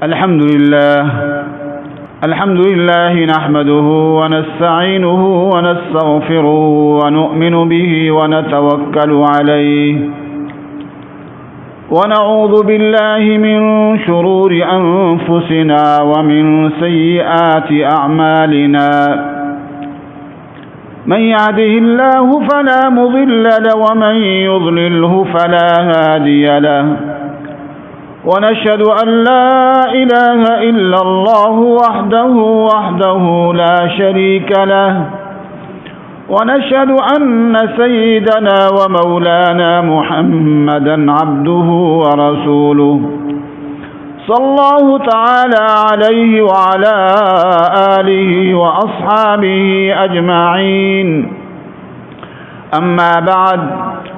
الحمد لله نحمده ونستعينه ونستغفره ونؤمن به ونتوكل عليه ونعوذ بالله من شرور أنفسنا ومن سيئات أعمالنا من يهده الله فلا مضل له ومن يضلله فلا هادي له ونشهد أن لا إله إلا الله وحده لا شريك له ونشهد أن سيدنا ومولانا محمدا عبده ورسوله صلى الله تعالى عليه وعلى آله وأصحابه أجمعين أما بعد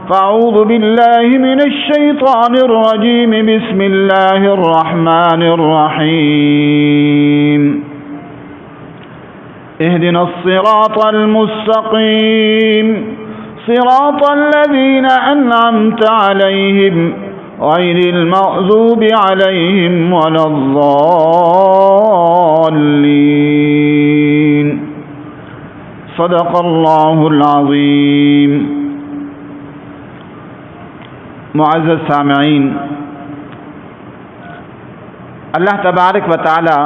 فأعوذ بالله من الشيطان الرجيم بسم الله الرحمن الرحيم اهدنا الصراط المستقيم صراط الذين أنعمت عليهم غير المغضوب عليهم ولا الضالين صدق الله العظيم. معزز سامعین، اللہ تبارک و تعالی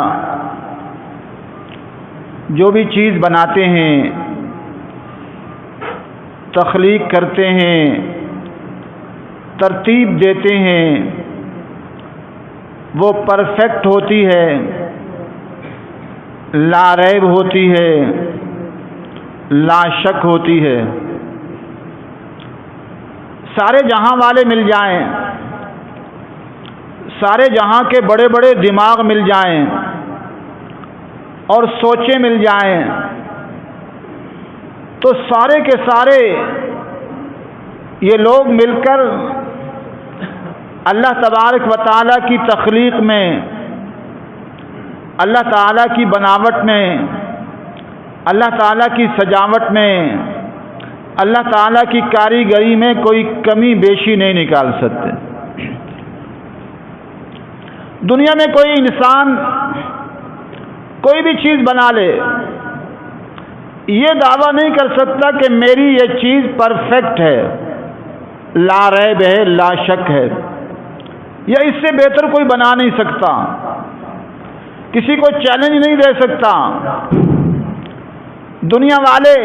جو بھی چیز بناتے ہیں، تخلیق کرتے ہیں، ترتیب دیتے ہیں، وہ پرفیکٹ ہوتی ہے، لا ریب ہوتی ہے، لا شک ہوتی ہے. سارے جہاں والے مل جائیں، سارے جہاں کے بڑے بڑے دماغ مل جائیں اور سوچیں مل جائیں تو سارے کے سارے یہ لوگ مل کر اللہ تبارک و تعالیٰ کی تخلیق میں، اللہ تعالیٰ کی بناوٹ میں، اللہ تعالیٰ کی سجاوٹ میں، اللہ تعالیٰ کی کاریگری میں کوئی کمی بیشی نہیں نکال سکتے. دنیا میں کوئی انسان کوئی بھی چیز بنا لے، یہ دعویٰ نہیں کر سکتا کہ میری یہ چیز پرفیکٹ ہے، لا ریب ہے، لا شک ہے، یا اس سے بہتر کوئی بنا نہیں سکتا، کسی کو چیلنج نہیں دے سکتا. دنیا والے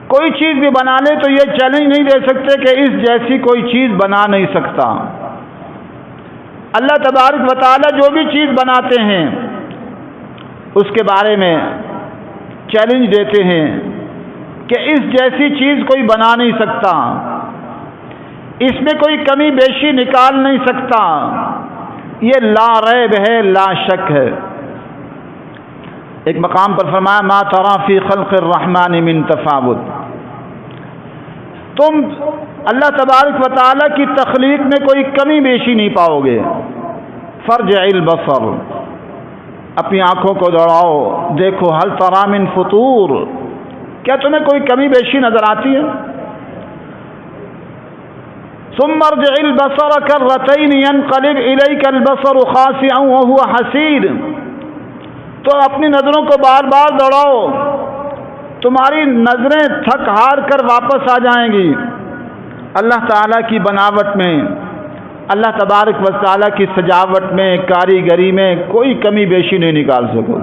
کوئی چیز بھی بنا لے تو یہ چیلنج نہیں دے سکتے کہ اس جیسی کوئی چیز بنا نہیں سکتا. اللہ تبارک و تعالی جو بھی چیز بناتے ہیں اس کے بارے میں چیلنج دیتے ہیں کہ اس جیسی چیز کوئی بنا نہیں سکتا، اس میں کوئی کمی بیشی نکال نہیں سکتا، یہ لا ریب ہے، لا شک ہے. ایک مقام پر فرمایا ما ترى فی خلق الرحمن من تفاوت، تم اللہ تبارک و تعالیٰ کی تخلیق میں کوئی کمی بیشی نہیں پاؤ گے. فرجع البصر، اپنی آنکھوں کو دوڑاؤ، دیکھو هل ترى من فطور، کیا تمہیں کوئی کمی بیشی نظر آتی ہے؟ ثم ارجع البصر كرتين ينقلب اليك البصر خاسئا وهو حسير، تو اپنی نظروں کو بار بار دوڑاؤ، تمہاری نظریں تھک ہار کر واپس آ جائیں گی. اللہ تعالیٰ کی بناوٹ میں، اللہ تبارک و تعالیٰ کی سجاوٹ میں، کاریگری میں کوئی کمی بیشی نہیں نکال سکو.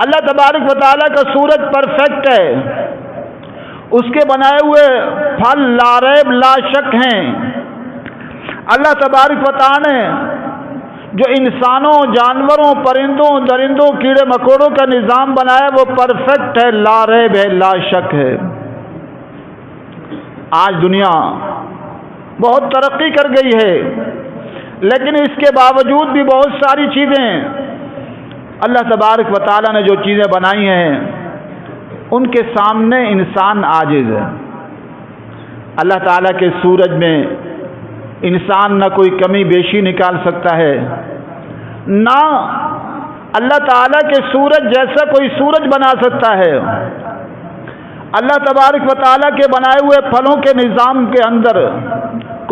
اللہ تبارک و تعالیٰ کا سورج پرفیکٹ ہے، اس کے بنائے ہوئے پھل لا ریب لا شک ہیں. اللہ تبارک و تعالیٰ نے جو انسانوں، جانوروں، پرندوں، درندوں، کیڑے مکوڑوں کا نظام بنایا وہ پرفیکٹ ہے، لا ریب ہے، لا شک ہے. آج دنیا بہت ترقی کر گئی ہے، لیکن اس کے باوجود بھی بہت ساری چیزیں اللہ تبارک و تعالیٰ نے جو چیزیں بنائی ہیں ان کے سامنے انسان عاجز ہے. اللہ تعالیٰ کے سورج میں انسان نہ کوئی کمی بیشی نکال سکتا ہے، نہ اللہ تعالیٰ کے سورج جیسا کوئی سورج بنا سکتا ہے. اللہ تبارک و تعالیٰ کے بنائے ہوئے پھلوں کے نظام کے اندر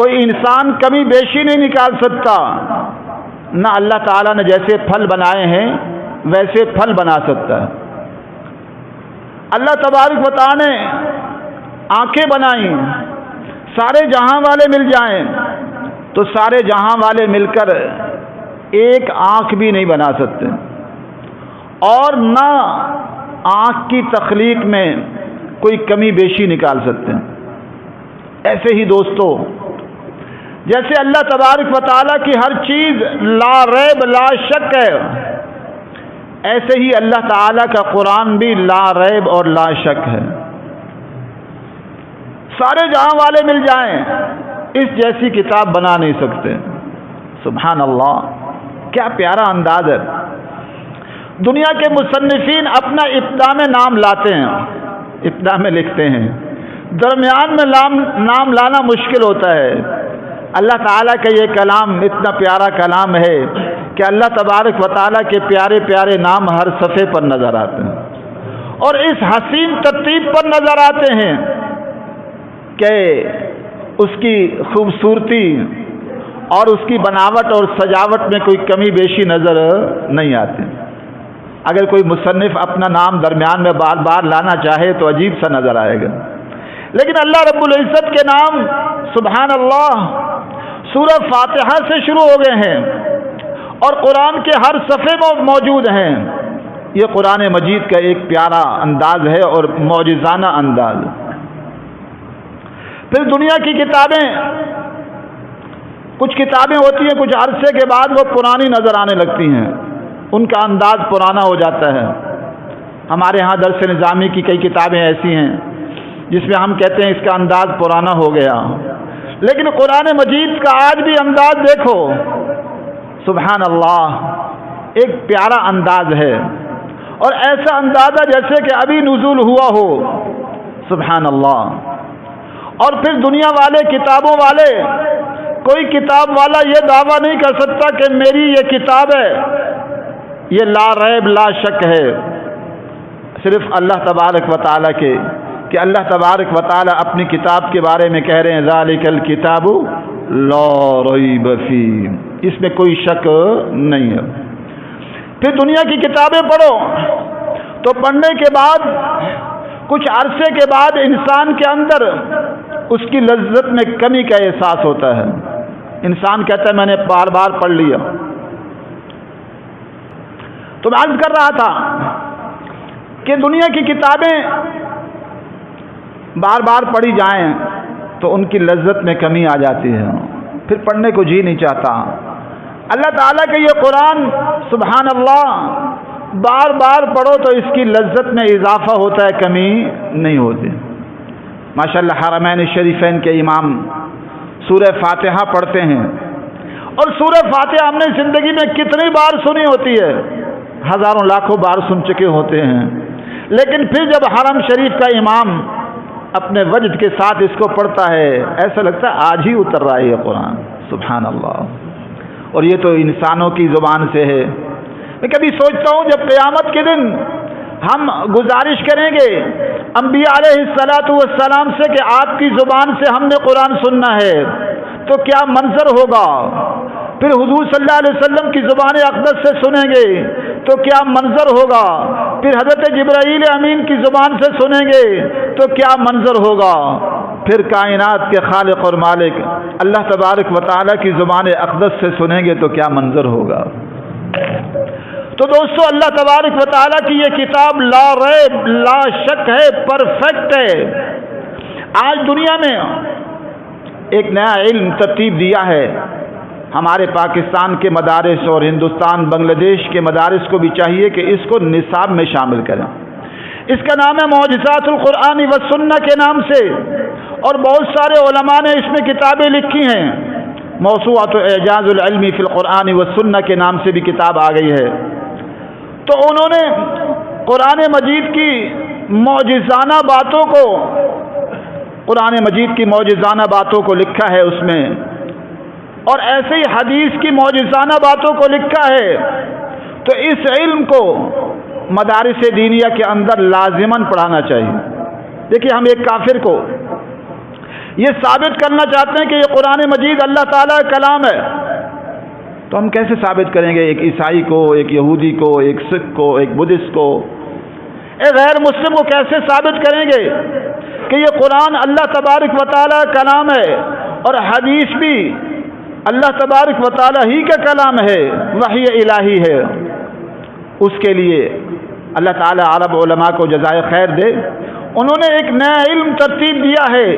کوئی انسان کمی بیشی نہیں نکال سکتا. نہ اللہ تعالیٰ نے جیسے پھل بنائے ہیں ویسے پھل بنا سکتا ہے۔ اللہ تبارک و تعالیٰ نے آنکھیں بنائیں، سارے جہاں والے مل جائیں تو سارے جہاں والے مل کر ایک آنکھ بھی نہیں بنا سکتے، اور نہ آنکھ کی تخلیق میں کوئی کمی بیشی نکال سکتے ہیں۔ ایسے ہی دوستو، جیسے اللہ تبارک و تعالیٰ کی ہر چیز لا ریب لا شک ہے، ایسے ہی اللہ تعالیٰ کا قرآن بھی لا ریب اور لا شک ہے۔ سارے جہاں والے مل جائیں اس جیسی کتاب بنا نہیں سکتے۔ سبحان اللہ، کیا پیارا انداز ہے۔ دنیا کے مصنفین اپنا ابتدا میں نام لاتے ہیں، ابتدا میں لکھتے ہیں، درمیان میں نام لانا مشکل ہوتا ہے۔ اللہ تعالیٰ کا یہ کلام اتنا پیارا کلام ہے کہ اللہ تبارک و تعالیٰ کے پیارے پیارے نام ہر صفحے پر نظر آتے ہیں، اور اس حسین ترتیب پر نظر آتے ہیں کہ اس کی خوبصورتی اور اس کی بناوٹ اور سجاوٹ میں کوئی کمی بیشی نظر نہیں آتی۔ اگر کوئی مصنف اپنا نام درمیان میں بار بار لانا چاہے تو عجیب سا نظر آئے گا، لیکن اللہ رب العزت کے نام سبحان اللہ سورہ فاتحہ سے شروع ہو گئے ہیں اور قرآن کے ہر صفحے میں موجود ہیں۔ یہ قرآن مجید کا ایک پیارا انداز ہے اور معجزانہ انداز۔ پھر دنیا کی کتابیں، کچھ کتابیں ہوتی ہیں کچھ عرصے کے بعد وہ پرانی نظر آنے لگتی ہیں، ان کا انداز پرانا ہو جاتا ہے۔ ہمارے ہاں درس نظامی کی کئی کتابیں ایسی ہیں جس میں ہم کہتے ہیں اس کا انداز پرانا ہو گیا، لیکن قرآن مجید کا آج بھی انداز دیکھو، سبحان اللہ، ایک پیارا انداز ہے، اور ایسا اندازہ جیسے کہ ابھی نزول ہوا ہو، سبحان اللہ۔ اور پھر دنیا والے، کتابوں والے، کوئی کتاب والا یہ دعویٰ نہیں کر سکتا کہ میری یہ کتاب ہے، یہ لا ریب لا شک ہے، صرف اللہ تبارک و تعالیٰ کے، کہ اللہ تبارک و تعالیٰ اپنی کتاب کے بارے میں کہہ رہے ہیں ذالک الکتاب لا ریب فیہ، اس میں کوئی شک نہیں ہے۔ پھر دنیا کی کتابیں پڑھو تو پڑھنے کے بعد کچھ عرصے کے بعد انسان کے اندر اس کی لذت میں کمی کا احساس ہوتا ہے۔ انسان کہتا ہے میں نے بار بار پڑھ لیا۔ تو میں عرض کر رہا تھا کہ دنیا کی کتابیں بار بار پڑھی جائیں تو ان کی لذت میں کمی آ جاتی ہے، پھر پڑھنے کو جی نہیں چاہتا۔ اللہ تعالیٰ کے یہ قرآن سبحان اللہ بار بار پڑھو تو اس کی لذت میں اضافہ ہوتا ہے، کمی نہیں ہوتی۔ ماشاءاللہ حرمین شریفین کے امام سورہ فاتحہ پڑھتے ہیں، اور سورہ فاتحہ ہم نے زندگی میں کتنی بار سنی ہوتی ہے، ہزاروں لاکھوں بار سن چکے ہوتے ہیں، لیکن پھر جب حرم شریف کا امام اپنے وجد کے ساتھ اس کو پڑھتا ہے ایسا لگتا ہے آج ہی اتر رہا ہے یہ قرآن، سبحان اللہ۔ اور یہ تو انسانوں کی زبان سے ہے۔ میں کبھی سوچتا ہوں جب قیامت کے دن ہم گزارش کریں گے انبیاء علیہ الصلاۃ والسلام سے کہ آپ کی زبان سے ہم نے قرآن سننا ہے تو کیا منظر ہوگا، پھر حضور صلی اللہ علیہ وسلم کی زبان اقدس سے سنیں گے تو کیا منظر ہوگا، پھر حضرت جبرائیل امین کی زبان سے سنیں گے تو کیا منظر ہوگا، پھر کائنات کے خالق اور مالک اللہ تبارک و تعالیٰ کی زبان اقدس سے سنیں گے تو کیا منظر ہوگا۔ تو دوستو اللہ تبارک و تعالیٰ کی یہ کتاب لا ریب لا شک ہے، پرفیکٹ ہے۔ آج دنیا میں ایک نیا علم ترتیب دیا ہے، ہمارے پاکستان کے مدارس اور ہندوستان بنگلہ دیش کے مدارس کو بھی چاہیے کہ اس کو نصاب میں شامل کریں۔ اس کا نام ہے معجزات القرآن والسنہ کے نام سے، اور بہت سارے علماء نے اس میں کتابیں لکھی ہیں۔ موسوعۃ اعجاز العلم فی القرآن والسنہ کے نام سے بھی کتاب آ گئی ہے۔ تو انہوں نے قرآن مجید کی معجزانہ باتوں کو، قرآن مجید کی معجزانہ باتوں کو لکھا ہے اس میں، اور ایسے ہی حدیث کی معجزانہ باتوں کو لکھا ہے۔ تو اس علم کو مدارس دینیہ کے اندر لازماً پڑھانا چاہیے۔ دیکھیے ہم ایک کافر کو یہ ثابت کرنا چاہتے ہیں کہ یہ قرآن مجید اللہ تعالیٰ کا کلام ہے، تو ہم کیسے ثابت کریں گے ایک عیسائی کو، ایک یہودی کو، ایک سکھ کو، ایک بدھسٹ کو، ایک غیر مسلم کو کیسے ثابت کریں گے کہ یہ قرآن اللہ تبارک و تعالیٰ کا کلام ہے اور حدیث بھی اللہ تبارک و تعالیٰ ہی کا کلام ہے، وحی الہی ہے؟ اس کے لیے اللہ تعالیٰ عرب علماء کو جزائے خیر دے، انہوں نے ایک نیا علم ترتیب دیا ہے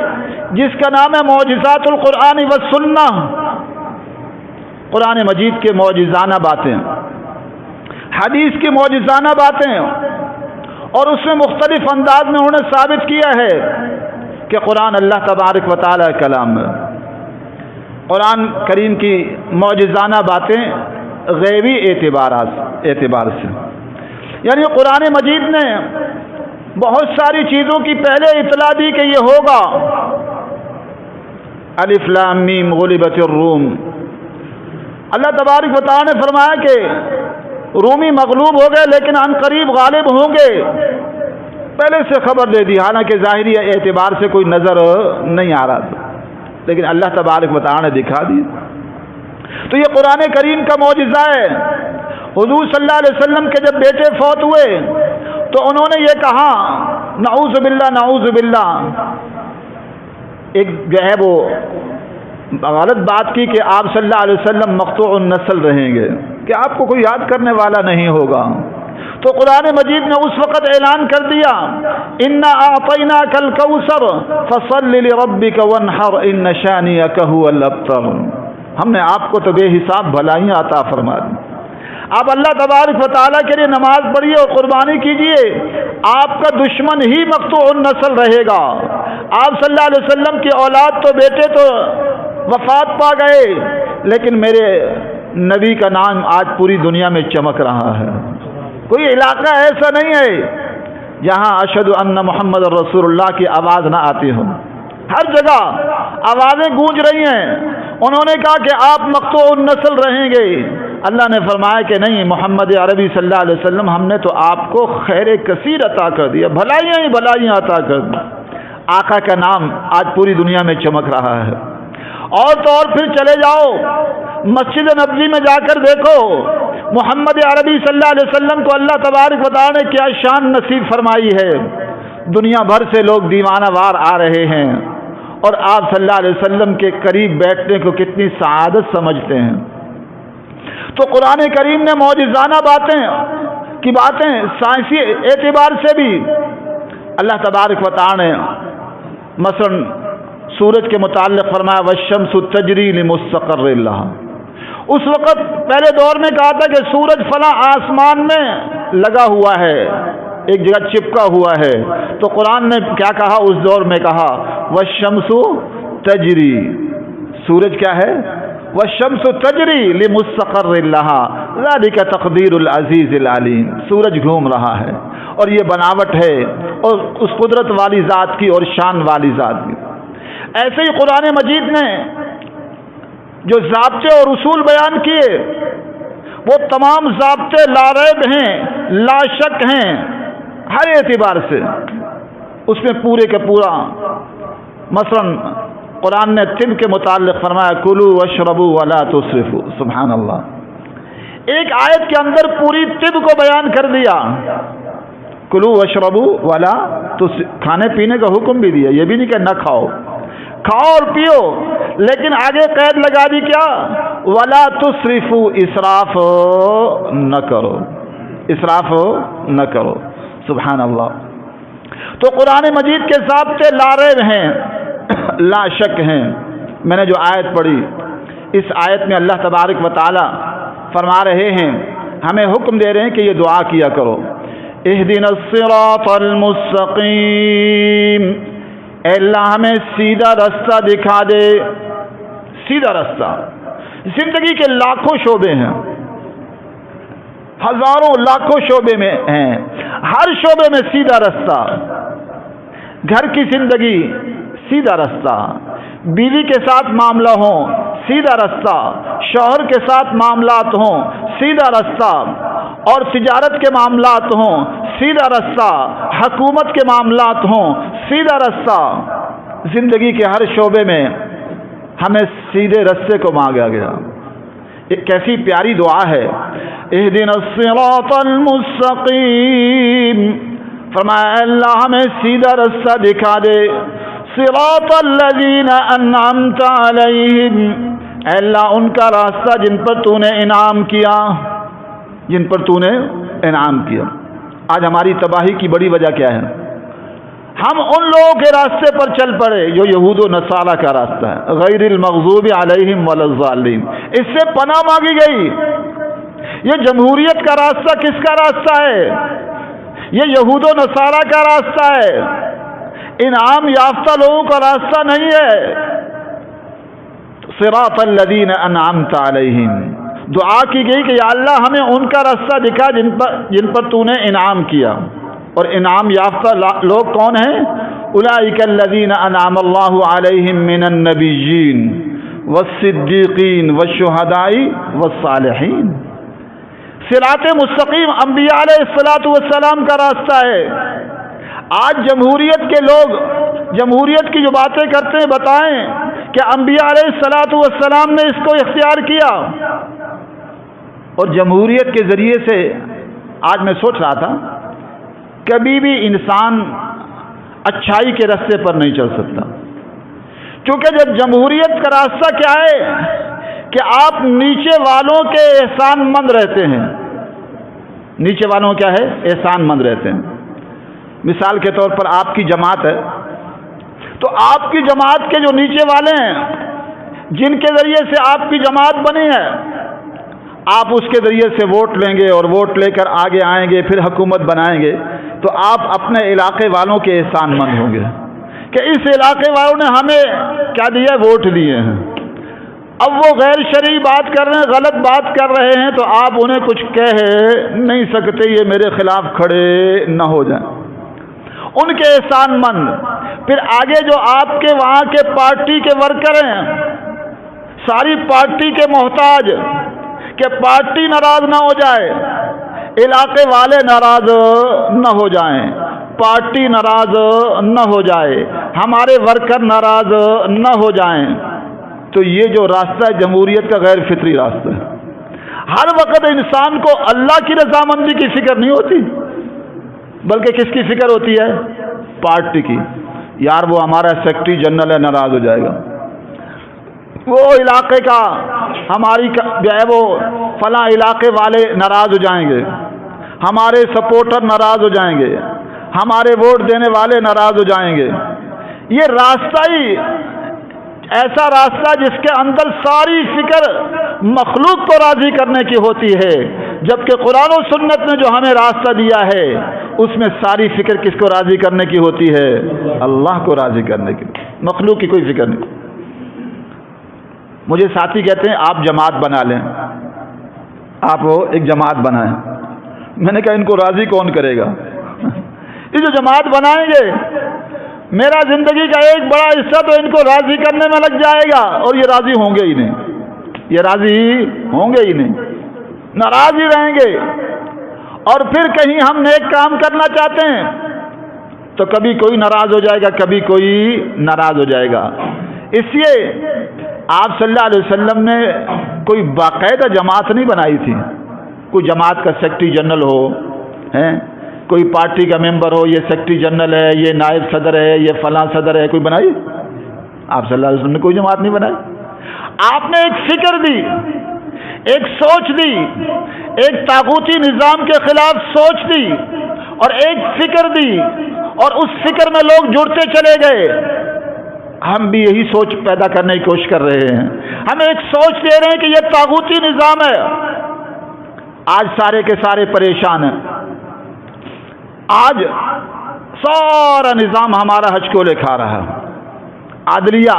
جس کا نام ہے معجزات القرآن والسنہ، قرآن مجید کے معجزانہ باتیں، حدیث کی معجزانہ باتیں، اور اس میں مختلف انداز میں انہوں نے ثابت کیا ہے کہ قرآن اللہ تبارک و تعالیٰ کا کلام ہے۔ قرآن کریم کی معجزانہ باتیں غیبی اعتبار سے، یعنی قرآن مجید نے بہت ساری چیزوں کی پہلے اطلاع دی کہ یہ ہوگا۔ الف لام میم غلبت الروم، اللہ تبارک و تعالیٰ نے فرمایا کہ رومی مغلوب ہو گئے لیکن عن قریب غالب ہوں گے، پہلے سے خبر دے دی، حالانکہ ظاہری اعتبار سے کوئی نظر نہیں آ رہا تھا، لیکن اللہ تبارک و تعالیٰ نے دکھا دی۔ تو یہ قرآن کریم کا معجزہ ہے۔ حضور صلی اللہ علیہ وسلم کے جب بیٹے فوت ہوئے تو انہوں نے یہ کہا نعوذ باللہ نعوذ باللہ، ایک جو ہے وہ غلط بات کی کہ آپ صلی اللہ علیہ وسلم مقطوع النسل رہیں گے، کہ آپ کو کوئی یاد کرنے والا نہیں ہوگا۔ تو قرآن مجید نے اس وقت اعلان کر دیا انا اعطیناک الکوثر فصل لربک وانحر ان شانئک هو الابتر، ہم نے آپ کو تو بے حساب بھلائیاں عطا فرما دی، آپ اللہ تبارک و تعالیٰ کے لیے نماز پڑھیے اور قربانی کیجیے، آپ کا دشمن ہی مقطوع النسل رہے گا۔ آپ صلی اللہ علیہ وسلم کی اولاد تو بیٹے تو وفات پا گئے، لیکن میرے نبی کا نام آج پوری دنیا میں چمک رہا ہے۔ کوئی علاقہ ایسا نہیں ہے جہاں اشہد ان محمد رسول اللہ کی آواز نہ آتی ہو، ہر جگہ آوازیں گونج رہی ہیں۔ انہوں نے کہا کہ آپ مقطوع النسل رہیں گے، اللہ نے فرمایا کہ نہیں، محمد عربی صلی اللہ علیہ وسلم ہم نے تو آپ کو خیر کثیر عطا کر دیا، بھلائیاں ہی بھلائیاں عطا کر دی۔ آقا کا نام آج پوری دنیا میں چمک رہا ہے۔ اور تو اور پھر چلے جاؤ مسجد نبوی میں جا کر دیکھو، محمد عربی صلی اللہ علیہ وسلم کو اللہ تبارک و تعالیٰ نے کیا شان نصیب فرمائی ہے، دنیا بھر سے لوگ دیوانہ وار آ رہے ہیں اور آپ صلی اللہ علیہ وسلم کے قریب بیٹھنے کو کتنی سعادت سمجھتے ہیں۔ تو قرآن کریم نے معجزانہ باتیں سائنسی اعتبار سے بھی اللہ تبارک و تعالیٰ نے مثلا سورج کے متعلق فرمایا والشمس تجری لمستقر لها، اس وقت پہلے دور میں کہا تھا کہ سورج فلاں آسمان میں لگا ہوا ہے، ایک جگہ چپکا ہوا ہے، تو قرآن نے کیا کہا اس دور میں، کہا والشمس تجری، سورج کیا ہے، والشمس تجری لمستقر لها ذلك تقدیر العزیز العلیم، سورج گھوم رہا ہے اور یہ بناوٹ ہے اور اس قدرت والی ذات کی اور شان والی ذات کی۔ ایسے ہی قرآن مجید نے جو ضابطے اور اصول بیان کیے وہ تمام ضابطے لا ریب ہیں، لا شک ہیں ہر اعتبار سے، اس میں پورے کا پورا مثلا قرآن نے طب کے متعلق فرمایا کلوا واشربوا ولا تسرفوا، سبحان اللہ، ایک آیت کے اندر پوری طب کو بیان کر دیا، کلوا واشربوا ولا تسرفوا، کھانے پینے کا حکم بھی دیا، یہ بھی نہیں کہ نہ کھاؤ، کھاؤ اور پیو، لیکن آگے قید لگا دی کیا، ولا تسرفوا، اسراف نہ کرو، اسراف نہ کرو، سبحان اللہ۔ تو قرآن مجید کے ضابطے لا ریب ہیں، لا شک ہیں۔ میں نے جو آیت پڑھی، اس آیت میں اللہ تبارک و تعالی فرما رہے ہیں، ہمیں حکم دے رہے ہیں کہ یہ دعا کیا کرو، اہدنا الصراط المستقیم، اے اللہ ہمیں سیدھا رستہ دکھا دے، سیدھا رستہ۔ زندگی کے لاکھوں شعبے ہیں، ہزاروں لاکھوں شعبے میں ہیں، ہر شعبے میں سیدھا رستہ، گھر کی زندگی سیدھا رستہ، بیوی کے ساتھ معاملہ ہوں سیدھا رستہ، شوہر کے ساتھ معاملات ہوں سیدھا رستہ، اور تجارت کے معاملات ہوں سیدھا رستہ، حکومت کے معاملات ہوں سیدھا رستہ، زندگی کے ہر شعبے میں ہمیں سیدھے رستے کو مانگا گیا۔ ایک کیسی پیاری دعا ہے، اہدنا الصراط المستقیم، فرمایا اللہ ہمیں سیدھا رستہ دکھا دے، صراط الذین انعمت علیہم، اے اللہ ان کا راستہ جن پر تو نے انعام کیا، جن پر تو نے انعام کیا۔ آج ہماری تباہی کی بڑی وجہ کیا ہے؟ ہم ان لوگوں کے راستے پر چل پڑے جو یہود و نصارہ کا راستہ ہے، غیر المغضوب علیہم ولا الضالین، اس سے پناہ مانگی گئی۔ یہ جمہوریت کا راستہ کس کا راستہ ہے؟ یہ یہود و نصارہ کا راستہ ہے، انعام یافتہ لوگوں کا راستہ نہیں ہے۔ صراط الذین انعمت علیہم، دعا کی گئی کہ یا اللہ ہمیں ان کا راستہ دکھا جن پر تو نے انعام کیا، اور انعام یافتہ لوگ کون ہیں؟ اولئک الذین انعم اللہ علیہم من النبیین والصدیقین والشہداء والصالحین۔ صراط مستقیم انبیاء علیہ السلام کا راستہ ہے۔ آج جمہوریت کے لوگ جمہوریت کی جو باتیں کرتے ہیں، بتائیں کہ انبیاء علیہ السلام نے اس کو اختیار کیا؟ اور جمہوریت کے ذریعے سے آج میں سوچ رہا تھا، کبھی بھی انسان اچھائی کے راستے پر نہیں چل سکتا، کیونکہ جب جمہوریت کا راستہ کیا ہے کہ آپ نیچے والوں کے احسان مند رہتے ہیں۔ نیچے والوں کیا ہے؟ احسان مند رہتے ہیں۔ مثال کے طور پر آپ کی جماعت ہے، تو آپ کی جماعت کے جو نیچے والے ہیں، جن کے ذریعے سے آپ کی جماعت بنی ہے، آپ اس کے ذریعے سے ووٹ لیں گے اور ووٹ لے کر آگے آئیں گے، پھر حکومت بنائیں گے، تو آپ اپنے علاقے والوں کے احسان مند ہوں گے کہ اس علاقے والوں نے ہمیں کیا دیا؟ ووٹ دیے ہیں۔ اب وہ غیر شرعی بات کر رہے ہیں، غلط بات کر رہے ہیں، تو آپ انہیں کچھ کہہ نہیں سکتے، یہ میرے خلاف کھڑے نہ ہو جائیں، ان کے احسان مند۔ پھر آگے جو آپ کے وہاں کے پارٹی کے ورکر ہیں، ساری پارٹی کے محتاج، کہ پارٹی ناراض نہ ہو جائے، علاقے والے ناراض نہ ہو جائیں، پارٹی ناراض نہ ہو جائے، ہمارے ورکر ناراض نہ ہو جائیں، تو یہ جو راستہ ہے جمہوریت کا غیر فطری راستہ ہے۔ ہر وقت انسان کو اللہ کی رضامندی کی فکر نہیں ہوتی، بلکہ کس کی فکر ہوتی ہے؟ پارٹی کی۔ یار وہ ہمارا سیکرٹری جنرل ہے، ناراض ہو جائے گا، وہ علاقے کا ہماری جو ہے وہ فلاں علاقے والے ناراض ہو جائیں گے، ہمارے سپورٹر ناراض ہو جائیں گے، ہمارے ووٹ دینے والے ناراض ہو جائیں گے۔ یہ راستہ ہی ایسا راستہ جس کے اندر ساری فکر مخلوق کو راضی کرنے کی ہوتی ہے، جبکہ قرآن و سنت نے جو ہمیں راستہ دیا ہے اس میں ساری فکر کس کو راضی کرنے کی ہوتی ہے؟ اللہ کو راضی کرنے کی، مخلوق کی کوئی فکر نہیں۔ مجھے ساتھی کہتے ہیں آپ جماعت بنا لیں، آپ وہ ایک جماعت بنائیں۔ میں نے کہا ان کو راضی کون کرے گا؟ یہ جو جماعت بنائیں گے، میرا زندگی کا ایک بڑا حصہ تو ان کو راضی کرنے میں لگ جائے گا، اور یہ راضی ہوں گے ہی نہیں، یہ راضی ہوں گے ہی نہیں، ناراض ہی رہیں گے۔ اور پھر کہیں ہم نیک کام کرنا چاہتے ہیں تو کبھی کوئی ناراض ہو جائے گا، کبھی کوئی ناراض ہو جائے گا۔ اس لیے آپ صلی اللہ علیہ وسلم نے کوئی باقاعدہ جماعت نہیں بنائی تھی، کوئی جماعت کا سیکرٹری جنرل ہو، کوئی پارٹی کا ممبر ہو، یہ سیکرٹری جنرل ہے، یہ نائب صدر ہے، یہ فلاں صدر ہے، کوئی بنائی؟ آپ صلی اللہ علیہ وسلم نے کوئی جماعت نہیں بنائی۔ آپ نے ایک فکر دی، ایک سوچ دی، ایک طاغوتی نظام کے خلاف سوچ دی، اور ایک فکر دی، اور اس فکر میں لوگ جڑتے چلے گئے۔ ہم بھی یہی سوچ پیدا کرنے کی کوشش کر رہے ہیں، ہم ایک سوچ دے رہے ہیں کہ یہ طاغوتی نظام ہے۔ آج سارے کے سارے پریشان ہیں، آج سارا نظام ہمارا ہچکولے کھا رہا ہے، عدلیہ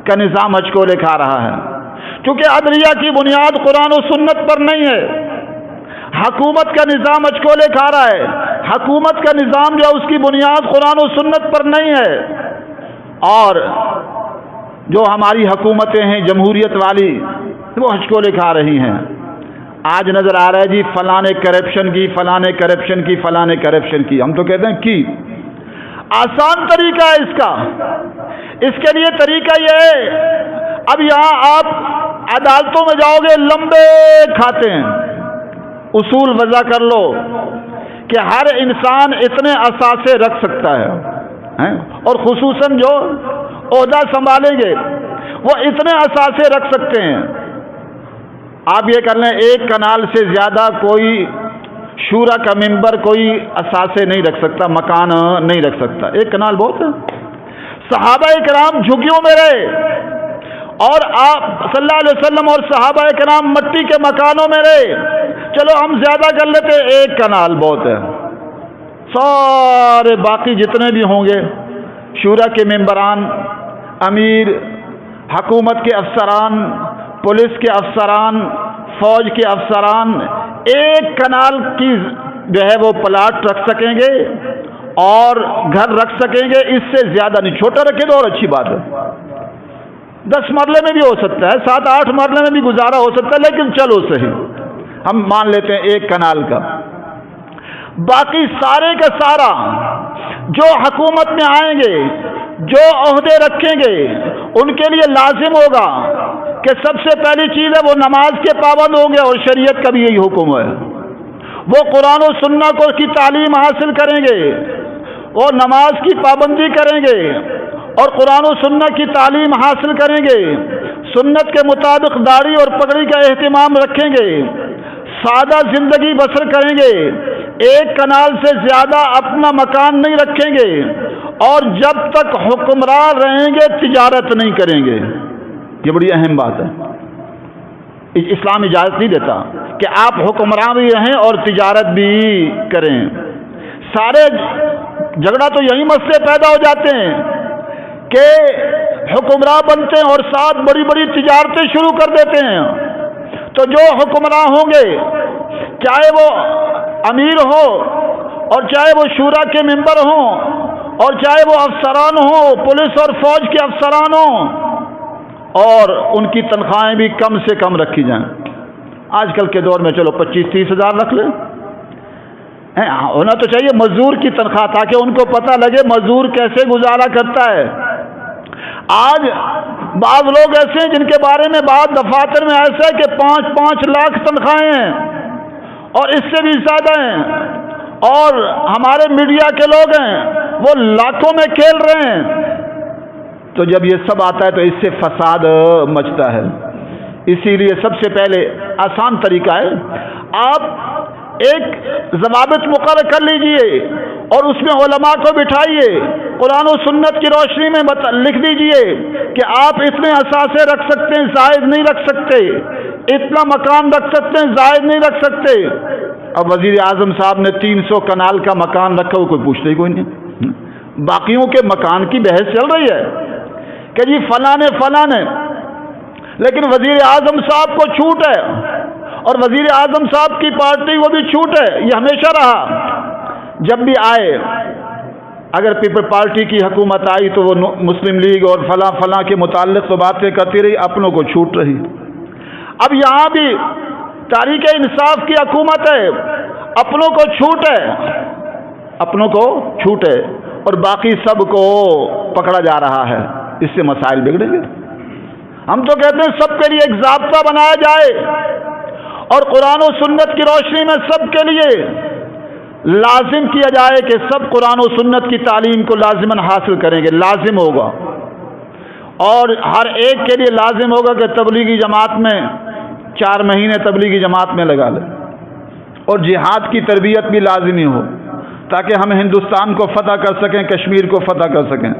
کا نظام ہچکولے کھا رہا ہے، کیونکہ عدلیہ کی بنیاد قرآن و سنت پر نہیں ہے۔ حکومت کا نظام ہچکولے کھا رہا ہے، حکومت کا نظام جو اس کی بنیاد قرآن و سنت پر نہیں ہے، اور جو ہماری حکومتیں ہیں جمہوریت والی وہ ہچکولے کھا رہی ہیں۔ آج نظر آ رہا ہے جی فلاں نے کرپشن کی، فلاں نے کرپشن کی، فلاں نے کرپشن کی، ہم تو کہتے ہیں کی۔ آسان طریقہ ہے اس کا، اس کے لیے طریقہ یہ ہے، اب یہاں آپ عدالتوں میں جاؤ گے لمبے کھاتے ہیں. اصول وضع کر لو کہ ہر انسان اتنے اثاثے رکھ سکتا ہے، اور خصوصاً جو عہدہ سنبھالیں گے وہ اتنے اثاثے رکھ سکتے ہیں. آپ یہ کر لیں ایک کنال سے زیادہ کوئی شورا کا ممبر کوئی اثاثے نہیں رکھ سکتا، مکان نہیں رکھ سکتا. ایک کنال بہت ہے. صحابہ کرام جھگیوں میں رہے اور آپ صلی اللہ علیہ وسلم اور صحابہ کرام مٹی کے مکانوں میں رہے. چلو ہم زیادہ کر لیتے، ایک کنال بہت ہے. سارے باقی جتنے بھی ہوں گے شورا کے ممبران، امیر، حکومت کے افسران، پولیس کے افسران، فوج کے افسران ایک کنال کی جو ہے وہ پلاٹ رکھ سکیں گے اور گھر رکھ سکیں گے. اس سے زیادہ نہیں. چھوٹا رکھے تو اور اچھی بات ہے، 10 مرلے میں بھی ہو سکتا ہے، 7-8 مرلے میں بھی گزارا ہو سکتا ہے، لیکن چلو صحیح ہم مان لیتے ہیں ایک کنال کا. باقی سارے کا سارا جو حکومت میں آئیں گے، جو عہدے رکھیں گے، ان کے لیے لازم ہوگا کہ سب سے پہلی چیز ہے وہ نماز کے پابند ہوں گے. اور شریعت کا بھی یہی حکم ہے، وہ قرآن و سنت کی تعلیم حاصل کریں گے، وہ نماز کی پابندی کریں گے اور قرآن و سنت کی تعلیم حاصل کریں گے. سنت کے مطابق داڑھی اور پگڑی کا اہتمام رکھیں گے، سادہ زندگی بسر کریں گے، ایک کنال سے زیادہ اپنا مکان نہیں رکھیں گے، اور جب تک حکمران رہیں گے تجارت نہیں کریں گے. یہ بڑی اہم بات ہے. اسلام اجازت نہیں دیتا کہ آپ حکمران بھی رہیں اور تجارت بھی کریں. سارے جھگڑا تو یہی مسئلے پیدا ہو جاتے ہیں کہ حکمراں بنتے ہیں اور ساتھ بڑی بڑی تجارتیں شروع کر دیتے ہیں. تو جو حکمراں ہوں گے، چاہے وہ امیر ہو اور چاہے وہ شورا کے ممبر ہوں اور چاہے وہ افسران ہوں، پولیس اور فوج کے افسران ہوں، اور ان کی تنخواہیں بھی کم سے کم رکھی جائیں. آج کل کے دور میں چلو 25-30 ہزار رکھ لیں. ہونا تو چاہیے مزدور کی تنخواہ، تاکہ ان کو پتہ لگے مزدور کیسے گزارا کرتا ہے. آج بعض لوگ ایسے ہیں جن کے بارے میں بعض دفاتر میں ایسا ہے کہ 5-5 لاکھ تنخواہیں ہیں اور اس سے بھی زیادہ ہیں، اور ہمارے میڈیا کے لوگ ہیں وہ لاکھوں میں کھیل رہے ہیں. تو جب یہ سب آتا ہے تو اس سے فساد مچتا ہے. اسی لیے سب سے پہلے آسان طریقہ ہے، آپ ایک ضوابط مقرر کر لیجئے اور اس میں علماء کو بٹھائیے، قرآن و سنت کی روشنی میں لکھ دیجئے کہ آپ اتنے اثاثے رکھ سکتے ہیں، زائد نہیں رکھ سکتے، اتنا مکان رکھ سکتے ہیں، زائد نہیں رکھ سکتے. اب وزیر اعظم صاحب نے 300 کنال کا مکان رکھا، وہ کوئی پوچھتا ہی کوئی نہیں. باقیوں کے مکان کی بحث چل رہی ہے کہ جی فلاں نے، لیکن وزیر اعظم صاحب کو چھوٹ ہے، اور وزیر اعظم صاحب کی پارٹی وہ بھی چھوٹ ہے. یہ ہمیشہ رہا، جب بھی آئے اگر پیپل پارٹی کی حکومت آئی تو وہ مسلم لیگ اور فلاں کے متعلق تو باتیں کرتی رہی، اپنوں کو چھوٹ رہی. اب یہاں بھی تحریک انصاف کی حکومت ہے، اپنوں کو چھوٹ ہے اور باقی سب کو پکڑا جا رہا ہے. اس سے مسائل بگڑیں گے. ہم تو کہتے ہیں سب کے لیے ایک ضابطہ بنایا جائے اور قرآن و سنت کی روشنی میں سب کے لیے لازم کیا جائے کہ سب قرآن و سنت کی تعلیم کو لازماً حاصل کریں گے. لازم ہوگا، اور ہر ایک کے لیے لازم ہوگا کہ تبلیغی جماعت میں 4 مہینے تبلیغی جماعت میں لگا لے، اور جہاد کی تربیت بھی لازمی ہو تاکہ ہم ہندوستان کو فتح کر سکیں، کشمیر کو فتح کر سکیں.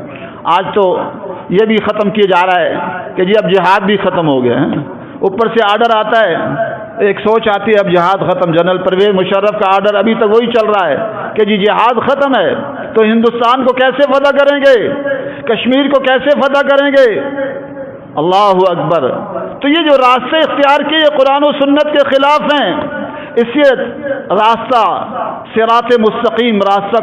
آج تو یہ بھی ختم کیا جا رہا ہے کہ جی اب جہاد بھی ختم ہو گیا ہے. اوپر سے آرڈر آتا ہے، ایک سوچ آتی ہے اب جہاد ختم. جنرل پرویز مشرف کا آرڈر ابھی تک وہی چل رہا ہے کہ جی جہاد ختم ہے تو ہندوستان کو کیسے فتح کریں گے، کشمیر کو کیسے فتح کریں گے. اللہ اکبر. تو یہ جو راستے اختیار کیے قرآن و سنت کے خلاف ہیں. اس لیے راستہ صراط مستقیم راستہ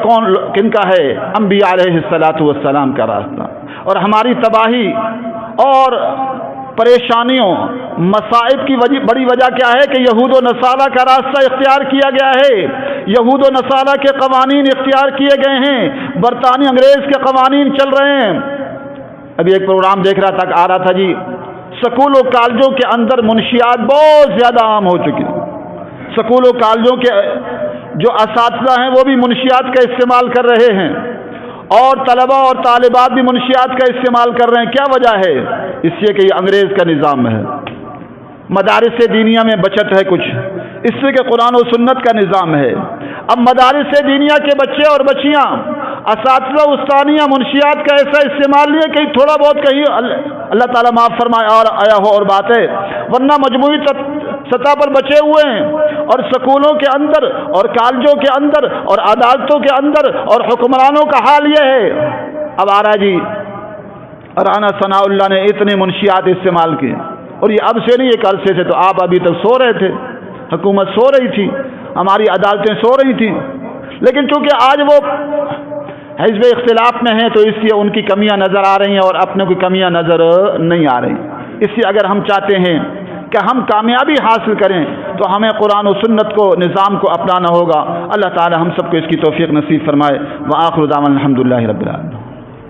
کن کا ہے؟ انبیاء علیہ الصلوۃ والسلام کا راستہ. اور ہماری تباہی اور پریشانیوں مصائب کی بڑی وجہ کیا ہے کہ یہود و نصارہ کا راستہ اختیار کیا گیا ہے. یہود و نصارہ کے قوانین اختیار کیے گئے ہیں، برطانوی انگریز کے قوانین چل رہے ہیں. ابھی ایک پروگرام دیکھ رہا تھا، آ رہا تھا جی سکول و کالجوں کے اندر منشیات بہت زیادہ عام ہو چکی ہیں. سکول و کالجوں کے جو اساتذہ ہیں وہ بھی منشیات کا استعمال کر رہے ہیں، اور طلبہ اور طالبات بھی منشیات کا استعمال کر رہے ہیں. کیا وجہ ہے؟ اس لیے کہ یہ انگریز کا نظام ہے. مدارس دینیہ میں بچت ہے کچھ، اس لیے کہ قرآن و سنت کا نظام ہے. اب مدارس دینیہ کے بچے اور بچیاں اساتذہ استانیہ منشیات کا ایسا استعمال نہیں ہے کہ تھوڑا بہت کہیں اللہ تعالیٰ معاف فرمائے اور آیا ہو اور بات ہے، ورنہ مجموعی سطح پر بچے ہوئے ہیں. اور سکولوں کے اندر اور کالجوں کے اندر اور عدالتوں کے اندر اور حکمرانوں کا حال یہ ہے. اب آ رہا جی رانا ثناء اللہ نے اتنے منشیات استعمال کیے، اور یہ اب سے نہیں، ایک عرصے سے. تو آپ ابھی تک سو رہے تھے، حکومت سو رہی تھی، ہماری عدالتیں سو رہی تھیں، لیکن چونکہ آج وہ حزب اختلاف میں ہیں تو اس لیے ان کی کمیاں نظر آ رہی ہیں اور اپنے کوئی کمیاں نظر نہیں آ رہی. اس لیے اگر ہم چاہتے ہیں کہ ہم کامیابی حاصل کریں تو ہمیں قرآن و سنت کو، نظام کو اپنانا ہوگا. اللہ تعالی ہم سب کو اس کی توفیق نصیب فرمائے. وآخر دعوانا الحمدللہ رب العالمین.